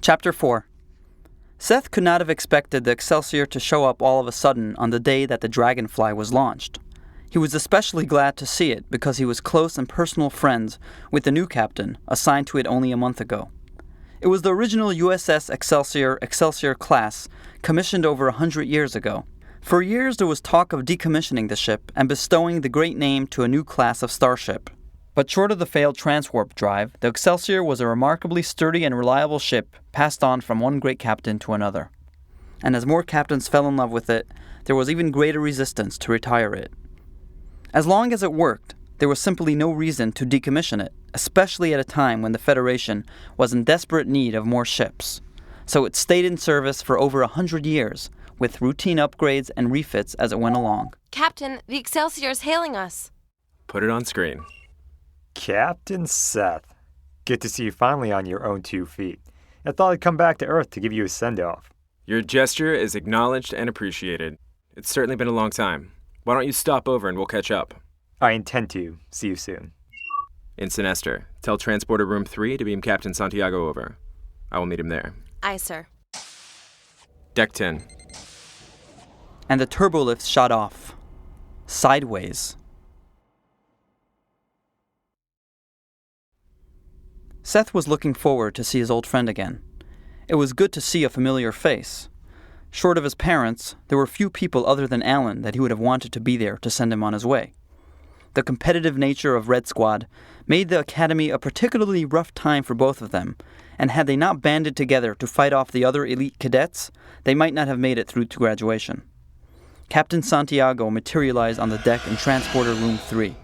Chapter 4. Seth could not have expected the Excelsior to show up all of a sudden on the day that the Dragonfly was launched. He was especially glad to see it because he was close and personal friends with the new captain, assigned to it only a month ago. It was the original USS Excelsior class, commissioned over 100 years ago. For years there was talk of decommissioning the ship and bestowing the great name to a new class of starship. But short of the failed transwarp drive, the Excelsior was a remarkably sturdy and reliable ship passed on from one great captain to another. And as more captains fell in love with it, there was even greater resistance to retire it. As long as it worked, there was simply no reason to decommission it, especially at a time when the Federation was in desperate need of more ships. So it stayed in service for over 100 years, with routine upgrades and refits as it went along. Captain, the Excelsior is hailing us. Put it on screen. Captain Seth. Good to see you finally on your own 2 feet. I thought I'd come back to Earth to give you a send-off. Your gesture is acknowledged and appreciated. It's certainly been a long time. Why don't you stop over and we'll catch up? I intend to. See you soon. Ensign Ester, tell Transporter Room 3 to beam Captain Santiago over. I will meet him there. Aye, sir. Deck 10. And the turbolift shot off. Sideways. Seth was looking forward to see his old friend again. It was good to see a familiar face. Short of his parents, there were few people other than Alan that he would have wanted to be there to send him on his way. The competitive nature of Red Squad made the academy a particularly rough time for both of them, and had they not banded together to fight off the other elite cadets, they might not have made it through to graduation. Captain Santiago materialized on the deck in Transporter Room 3.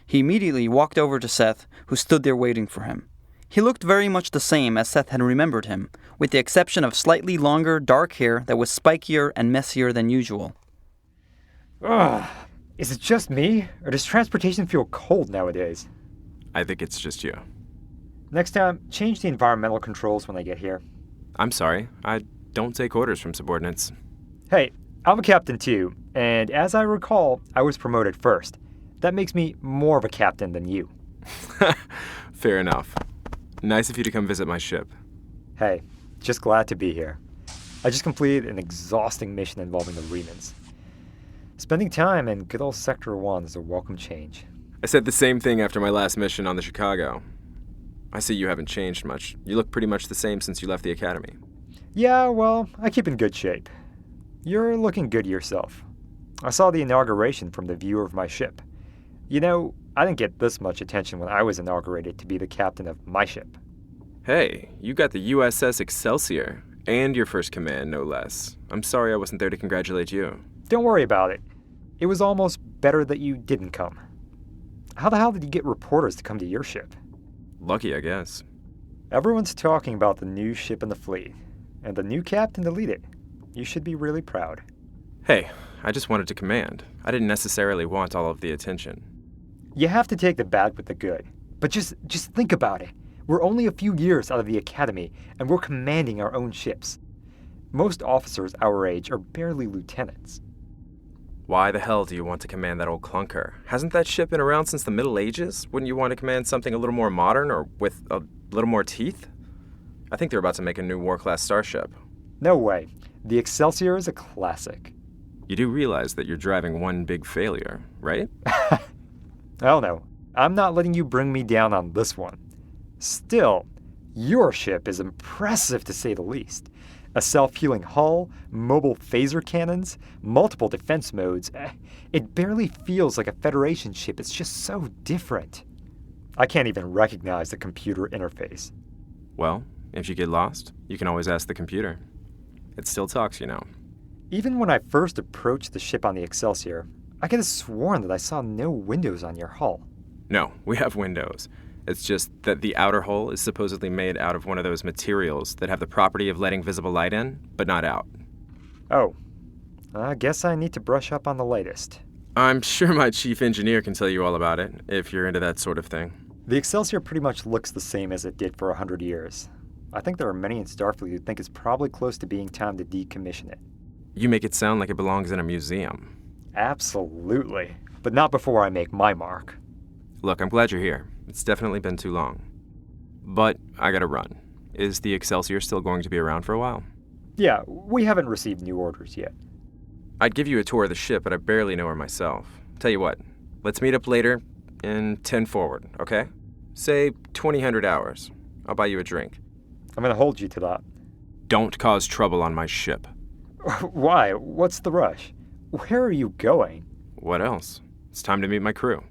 He immediately walked over to Seth, who stood there waiting for him. He looked very much the same as Seth had remembered him, with the exception of slightly longer, dark hair that was spikier and messier than usual. Ugh. Is it just me, or does transportation feel cold nowadays? I think it's just you. Next time, change the environmental controls when I get here. I'm sorry. I don't take orders from subordinates. Hey, I'm a captain too, and as I recall, I was promoted first. That makes me more of a captain than you. Fair enough. Nice of you to come visit my ship. Hey, just glad to be here. I just completed an exhausting mission involving the Reemergence. Spending time in good old Sector 1 is a welcome change. I said the same thing after my last mission on the Chicago. I see you haven't changed much. You look pretty much the same since you left the academy. Yeah, well, I keep in good shape. You're looking good yourself. I saw the inauguration from the view of my ship. You know, I didn't get this much attention when I was inaugurated to be the captain of my ship. Hey, you got the USS Excelsior, and your first command, no less. I'm sorry I wasn't there to congratulate you. Don't worry about it. It was almost better that you didn't come. How the hell did you get reporters to come to your ship? Lucky, I guess. Everyone's talking about the new ship in the fleet, and the new captain to lead it. You should be really proud. Hey, I just wanted to command. I didn't necessarily want all of the attention. You have to take the bad with the good. But just think about it. We're only a few years out of the academy, and we're commanding our own ships. Most officers our age are barely lieutenants. Why the hell do you want to command that old clunker? Hasn't that ship been around since the Middle Ages? Wouldn't you want to command something a little more modern or with a little more teeth? I think they're about to make a new war-class starship. No way. The Excelsior is a classic. You do realize that you're driving one big failure, right? Oh no, I'm not letting you bring me down on this one. Still, your ship is impressive to say the least. A self-healing hull, mobile phaser cannons, multiple defense modes. It barely feels like a Federation ship. It's just so different. I can't even recognize the computer interface. Well, if you get lost, you can always ask the computer. It still talks, you know. Even when I first approached the ship on the Excelsior, I could have sworn that I saw no windows on your hull. No, we have windows. It's just that the outer hull is supposedly made out of one of those materials that have the property of letting visible light in, but not out. Oh, I guess I need to brush up on the latest. I'm sure my chief engineer can tell you all about it, if you're into that sort of thing. The Excelsior pretty much looks the same as it did for 100 years. I think there are many in Starfleet who think it's probably close to being time to decommission it. You make it sound like it belongs in a museum. Absolutely. But not before I make my mark. Look, I'm glad you're here. It's definitely been too long. But I gotta run. Is the Excelsior still going to be around for a while? Yeah, we haven't received new orders yet. I'd give you a tour of the ship, but I barely know her myself. Tell you what, let's meet up later in 10 forward, okay? Say 2000 hours. I'll buy you a drink. I'm gonna hold you to that. Don't cause trouble on my ship. Why? What's the rush? Where are you going? What else? It's time to meet my crew.